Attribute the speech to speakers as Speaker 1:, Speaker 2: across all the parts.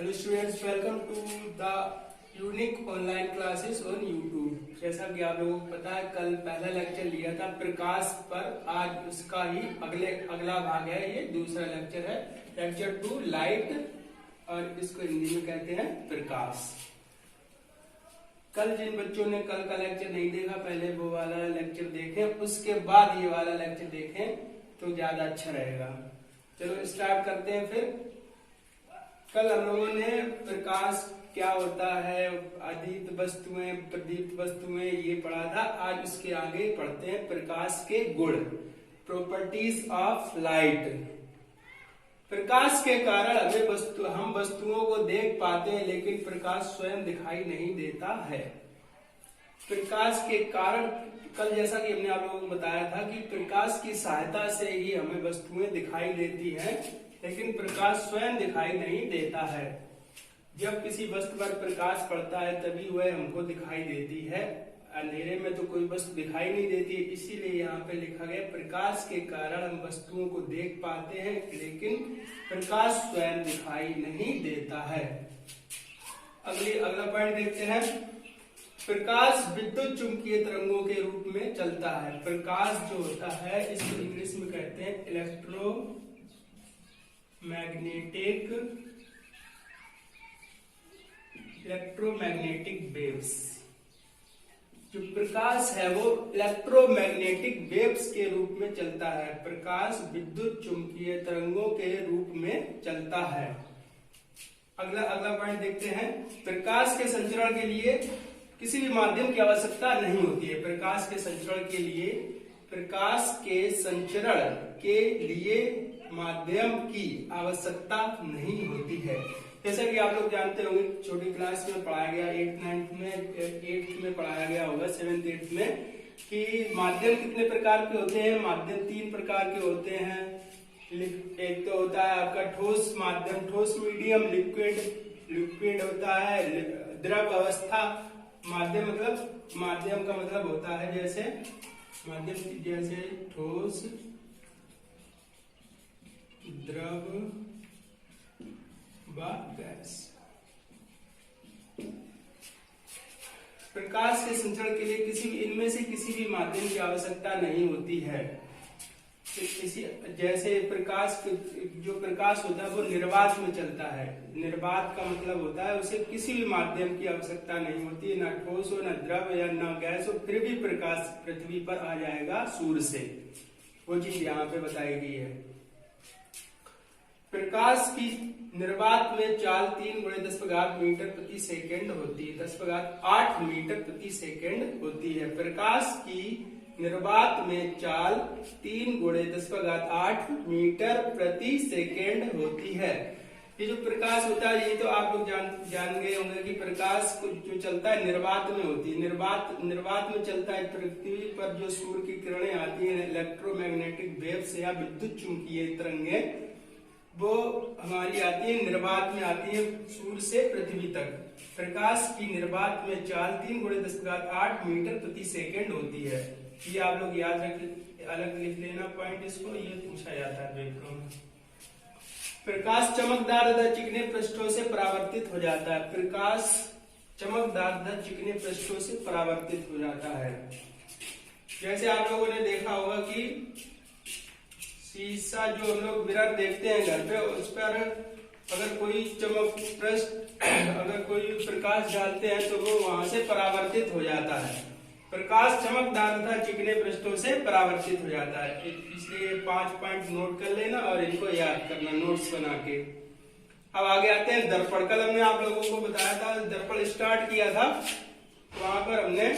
Speaker 1: Hello students, welcome to the unique online classes on YouTube. जैसा कि आप लोगों को पता है, कल पहला लेक्चर लिया था प्रकाश पर, आज उसका ही अगला भाग है। ये दूसरा लेक्चर है, लेक्चर 2 लाइट, और इसको हिंदी में कहते हैं प्रकाश। कल जिन बच्चों ने कल का लेक्चर नहीं देखा, पहले वो वाला लेक्चर देखें, उसके बाद ये वाला लेक्चर देखें तो ज्यादा अच्छा रहेगा। चलो स्टार्ट करते हैं फिर। कल हम लोगों ने प्रकाश क्या होता है, अदीत वस्तुएं, प्रदीप्त वस्तुएं, ये पढ़ा था। आज उसके आगे पढ़ते हैं प्रकाश के गुण, प्रॉपर्टीज ऑफ लाइट। प्रकाश के कारण हम वस्तुओं को देख पाते हैं, लेकिन प्रकाश स्वयं दिखाई नहीं देता है। प्रकाश के कारण, कल जैसा कि हमने आप लोगों को बताया था कि प्रकाश की सहायता से ही हमें वस्तुएं दिखाई देती हैं, लेकिन प्रकाश स्वयं दिखाई नहीं देता है। जब किसी वस्तु पर प्रकाश पड़ता है तभी वह हमको दिखाई देती है, अंधेरे में तो कोई वस्तु दिखाई नहीं देती। इसीलिए यहाँ पे लिखा गया प्रकाश के कारण हम वस्तुओं को देख पाते हैं, लेकिन प्रकाश स्वयं दिखाई नहीं देता है। अगला पॉइंट देखते हैं। प्रकाश विद्युत चुंबकीय तरंगों के रूप में चलता है। प्रकाश जो होता है, इसको इंग्लिश में कहते हैं इलेक्ट्रोमैग्नेटिक वेव्स। जो प्रकाश है वो इलेक्ट्रोमैग्नेटिक वेव्स के रूप में चलता है। प्रकाश विद्युत चुंबकीय तरंगों के रूप में चलता है। अगला पॉइंट देखते हैं। प्रकाश के संचरण के लिए किसी भी माध्यम की आवश्यकता नहीं होती है। प्रकाश के संचरण के लिए माध्यम की आवश्यकता नहीं होती है। जैसा कि आप लोग जानते होंगे, छोटी क्लास में पढ़ाया गया, 8th में पढ़ाया गया होगा, 7th 8th में, कि माध्यम कितने प्रकार के होते हैं। माध्यम 3 प्रकार के होते हैं। एक तो होता है आपका ठोस माध्यम, ठोस मीडियम, लिक्विड होता है, द्रव अवस्था। माध्यम का मतलब होता है जैसे ठोस, द्रव व गैस। प्रकाश के संचरण के लिए इनमें से किसी भी माध्यम की आवश्यकता नहीं होती है। जैसे जो प्रकाश होता है वो निर्वात में चलता है। निर्वात का मतलब होता है उसे किसी भी माध्यम की आवश्यकता नहीं होती है, ना ठोस हो, ना द्रव या ना गैस हो, फिर भी प्रकाश पृथ्वी पर आ जाएगा सूर्य से। वो चीज यहाँ पे बताई गई है। प्रकाश की निर्वात में चाल 3 × 10⁻⁸ मीटर प्रति सेकेंड होती है। 10⁸ मीटर प्रति सेकेंड होती है। प्रकाश की निर्वात में चाल 3 × 10⁸ मीटर प्रति सेकेंड होती है। ये जो प्रकाश होता है, ये तो आप लोग जान गए होंगे कि प्रकाश जो चलता है निर्वात में होती है। निर्वात में चलता है। पृथ्वी पर जो सूर्य की किरणें आती हैं, इलेक्ट्रोमैग्नेटिक वेव्स या विद्युत चुंबकीय तरंगें, वो हमारी आती है, निर्वात में आती है सूर्य से पृथ्वी तक। प्रकाश की निर्वात में चाल 3 × 10⁸ मीटर प्रति सेकेंड होती है। ये आप लोग याद रख, अलग लिख लेना पॉइंट इसको, ये पूछा जाता है पेपरों में। प्रकाश चमकदार तथा चिकने पृष्ठों से परावर्तित हो जाता है। प्रकाश चमकदार तथा चिकने पृष्ठों से परावर्तित हो जाता है। जैसे आप लोगों ने देखा होगा कि शीशा जो हम लोग मिरर देखते हैं घर पे, उस पर अगर कोई अगर कोई प्रकाश डालते हैं तो वो वहां से परावर्तित हो जाता है। प्रकाश चमकदार तथा चिकने पृष्ठों से परावर्तित हो जाता है। इसलिए 5 पॉइंट नोट कर लेना और इनको याद करना नोट्स बना के। अब आगे आते हैं दर्पण। कल हमने आप लोगों को बताया था, दर्पण स्टार्ट किया था, वहां पर हमने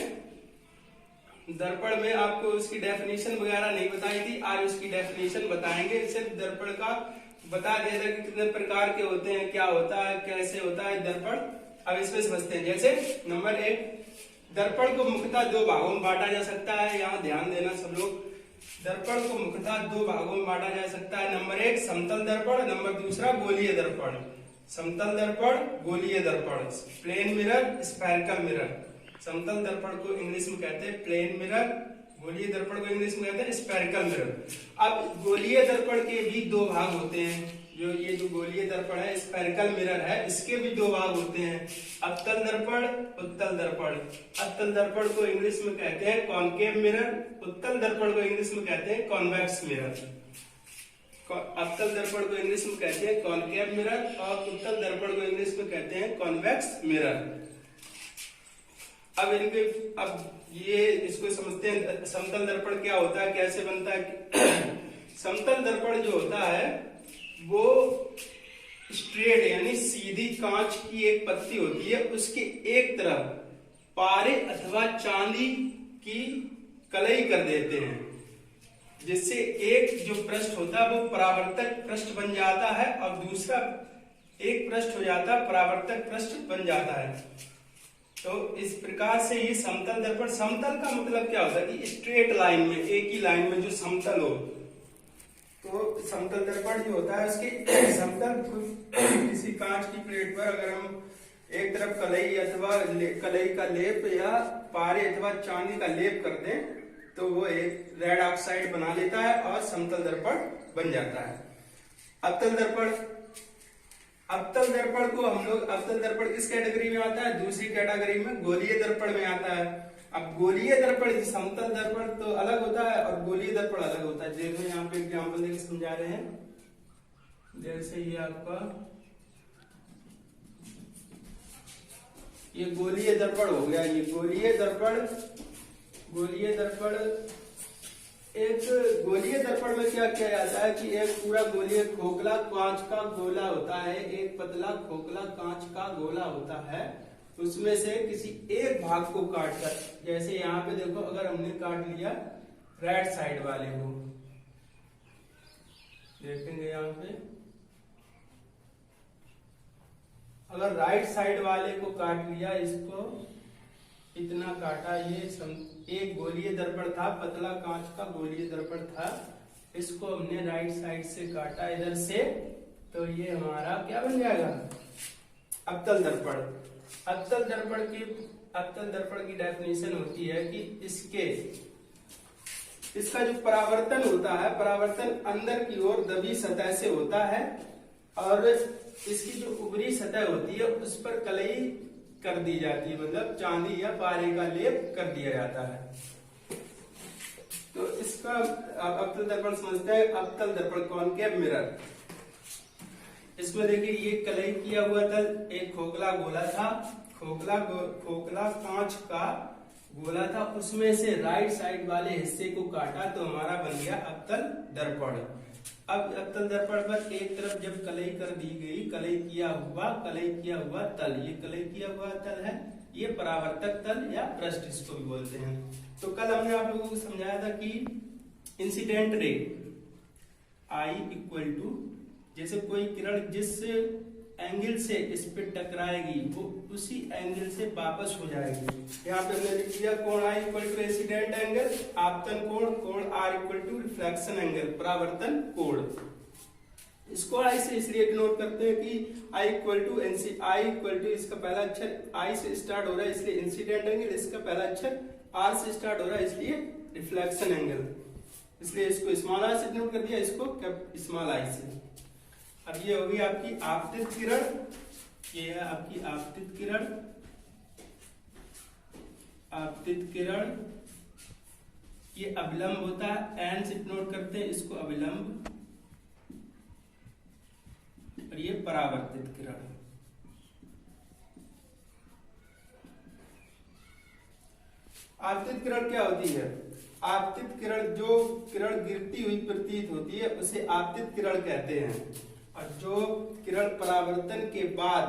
Speaker 1: दर्पण में आपको उसकी डेफिनेशन वगैरह नहीं बताई थी। आज उसकी डेफिनेशन बताएंगे। सिर्फ दर्पण का बता दिया था कि कितने प्रकार के होते हैं, क्या होता है, कैसे होता है दर्पण। अब इसमें समझते हैं। जैसे नंबर 1, दर्पण को मुख्यतः 2 भागों में बांटा जा सकता है। यहाँ ध्यान देना सब लोग। दर्पण को मुख्यतः 2 भागों में बांटा जा सकता है। नंबर 1 समतल दर्पण, नंबर 2 गोलीय दर्पण। समतल दर्पण, गोलीय दर्पण, प्लेन मिरर, स्फेरिकल मिरर। समतल दर्पण को इंग्लिश में कहते हैं प्लेन मिरर, गोलीय दर्पण को इंग्लिश में कहते हैं स्फेरिकल मिरर। अब गोलीय दर्पण के भी 2 भाग होते हैं। जो ये जो गोलीय दर्पण है, स्फेरिकल मिरर है, इसके भी दो भाग होते हैं, अवतल दर्पण, उत्तल दर्पण। अवतल दर्पण को इंग्लिश में कहते हैं कॉनकेव मिरर, उत्तल दर्पण को इंग्लिश में कहते हैं कॉन्वेक्स मिरर। अवतल दर्पण को इंग्लिश में कहते हैं कॉनकेव मिरर और उत्तल दर्पण को इंग्लिश में कहते हैं कॉन्वेक्स मिरर। अब ये इसको समझते हैं, समतल दर्पण क्या होता है, कैसे बनता है। समतल दर्पण जो होता है वो स्ट्रेट यानी सीधी कांच की एक पत्ती होती है, उसके एक तरफ पारे अथवा चांदी की कलई कर देते हैं, जिससे एक जो पृष्ठ होता है वो परावर्तक पृष्ठ बन जाता है और दूसरा एक पृष्ठ हो जाता है परावर्तक पृष्ठ बन जाता है। तो इस प्रकार से ये समतल दर्पण, समतल का मतलब क्या होता है कि स्ट्रेट लाइन में, एक ही लाइन में जो समतल हो। तो समतल दर्पण जो होता है उसके समतल किसी कांच की प्लेट पर अगर हम एक तरफ कलई अथवा कलई का लेप या पारे अथवा चांदी का लेप कर दें तो वो एक रेड ऑक्साइड बना लेता है और समतल दर्पण बन जाता है। अवतल दर्पण, अवतल दर्पण को हम लोग, अवतल दर्पण किस कैटेगरी में आता है, दूसरी कैटेगरी में गोलीय दर्पण में आता है। अब गोलीय दर्पण, समतल दर्पण तो अलग होता है और गोलीय दर्पण अलग होता है। देखो यहाँ पे एग्जाम्पल देके समझा रहे हैं, जैसे ये आपका ये गोलीय दर्पण हो गया। ये गोलीय दर्पण, गोलीय दर्पण, एक गोलीय दर्पण में क्या किया जाता है कि एक पूरा गोलीय खोखला कांच का गोला होता है, एक पतला खोखला कांच का गोला होता है, उसमें से किसी एक भाग को काटकर, जैसे यहाँ पे देखो अगर हमने काट लिया राइट साइड वाले को, देखेंगे यहाँ पे अगर राइट साइड वाले को काट लिया, इसको इतना काटा, ये एक गोलीय दर्पण था, पतला कांच का गोलीय दर्पण था, इसको हमने राइट साइड से काटा इधर से, तो ये हमारा क्या बन जाएगा, अवतल दर्पण। अवतल दर्पण की डेफिनेशन होती है कि इसका जो परावर्तन होता है, परावर्तन अंदर की ओर दबी सतह से होता है और इसकी जो ऊपरी सतह होती है उस पर कलई कर दी जाती है, मतलब चांदी या पारे का लेप कर दिया जाता है। तो इसका अवतल दर्पण समझते हैं। अवतल दर्पण कॉनकेव मिरर, इसमें देखिए ये कलई किया हुआ तल, एक खोखला गोला था, खोखला कांच का गोला था, उसमें से राइट साइड वाले हिस्से को काटा तो हमारा बन गया अवतल दर्पण। अब अवतल दर्पण पर एक तरफ जब कलई कर दी गई, कलई किया हुआ तल, ये कलई किया हुआ तल है, ये परावर्तक तल या पृष्ठ इसको भी बोलते हैं। तो कल हमने आप लोगों को समझाया था कि incident ray I equal to, जैसे कोई किरण जिस एंगल से इस पे टकराएगी वो उसी एंगल से वापस हो जाएगी। यहाँ पे हमने लिख दिया कोण i equal to incident angle, आपतन कोण, कोण are equal to reflection angle, परावर्तन कोण। इसको आई से इसलिए डिनोट करते हैं कि आई इक्वल टू इसका पहला अक्षर आई से स्टार्ट हो रहा है इसलिए इंसिडेंट एंगल, इसका पहला अक्षर आर से स्टार्ट हो रहा है इसलिए रिफ्लेक्शन एंगल, इसलिए इसको स्मॉल आई से डिनोट कर दिया, इसको स्मॉल आई से। अब ये होगी आपकी आपतित किरण, ये है आपकी आपतित किरण, आपतित किरण, ये अभिलंब होता है, एन से नोट करते हैं इसको अभिलंब, और ये परावर्तित किरण। आपतित किरण क्या होती है, आपतित किरण, जो किरण गिरती हुई प्रतीत होती है उसे आपतित किरण कहते हैं, और जो किरण परावर्तन के बाद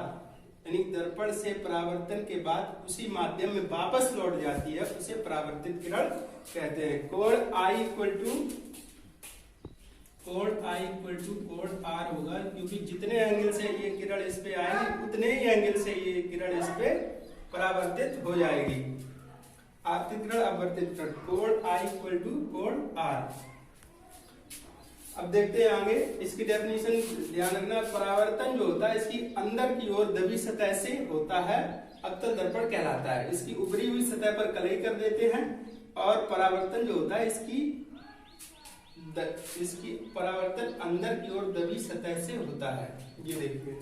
Speaker 1: यानी दर्पण से परावर्तन के बाद उसी माध्यम में वापस लौट जाती है उसे परावर्तित किरण कहते हैं। कोण आई इक्वल टू कोण आर होगा, क्योंकि जितने एंगल से ये किरण इस पे आएगी उतने ही एंगल से ये किरण इस पे परावर्तित हो जाएगी। आपतित किरण, अपवर्तित किरण, कोण आई इक्वल टू कोण आर। अब देखते हैं आगे, इसकी डेफिनेशन ध्यान रखना, परावर्तन जो होता है इसकी अंदर की ओर दबी सतह से होता है, अवतल दर्पण कहलाता है। इसकी ऊपरी हुई सतह पर कलई कर देते हैं, और परावर्तन जो होता है इसकी इसकी परावर्तन अंदर की ओर दबी सतह से होता है। ये देखिए।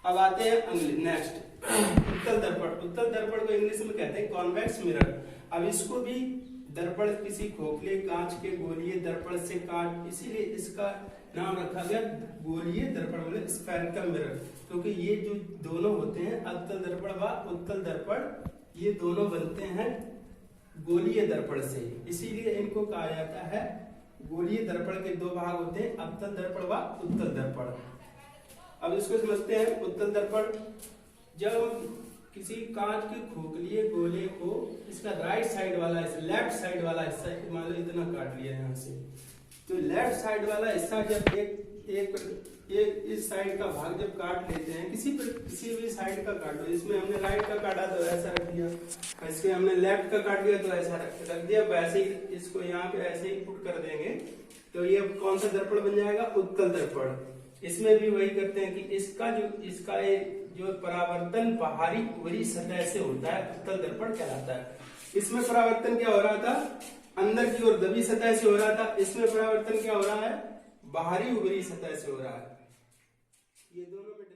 Speaker 1: अब आते हैं नेक्स्ट उत्तल दर्पण। उत्तल दर्पण को इंग्लिश में कहते हैं कॉन्वेक्स मिरर। अब इसको भी दर्पण किसी खोखले कांच के गोलीय दर्पण से काट, इसीलिए इसका नाम रखा गया गोलीय दर्पण मतलब स्फेरिकल मिरर, क्योंकि ये जो दोनों होते हैं अवतल दर्पण व उत्तल दर्पण, ये दोनों बनते हैं गोलीय दर्पण से, इसीलिए इनको कहा जाता है गोलीय दर्पण के दो भाग होते हैं, अवतल दर्पण व उत्तल दर्पण। अब इसको समझते हैं। उत्तल दर्पण, जब किसी कांच के खोखलिए गोले को इसका राइट साइड वाला हिस्सा, लेफ्ट साइड वाला हिस्सा मान लो इतना काट लिया यहाँ से, तो लेफ्ट साइड वाला हिस्सा जब एक इस साइड का भाग जब काट लेते हैं, किसी भी साइड का काट लो, इसमें हमने राइट का काटा तो ऐसा रख दिया, इसमें हमने लेफ्ट का काट दिया तो ऐसा रख दिया, वैसे ही इसको यहाँ पे ऐसे ही पुट कर देंगे तो ये कौन सा दर्पण बन जाएगा? उत्तल दर्पण। इसमें भी वही करते हैं कि इसका जो परावर्तन बाहरी ऊपरी सतह से होता है उत्तल दर्पण कहलाता है। इसमें परावर्तन क्या हो रहा था? अंदर की ओर दबी सतह से हो रहा था। इसमें परावर्तन क्या हो रहा है? बाहरी ऊपरी सतह से हो रहा है। ये दोनों में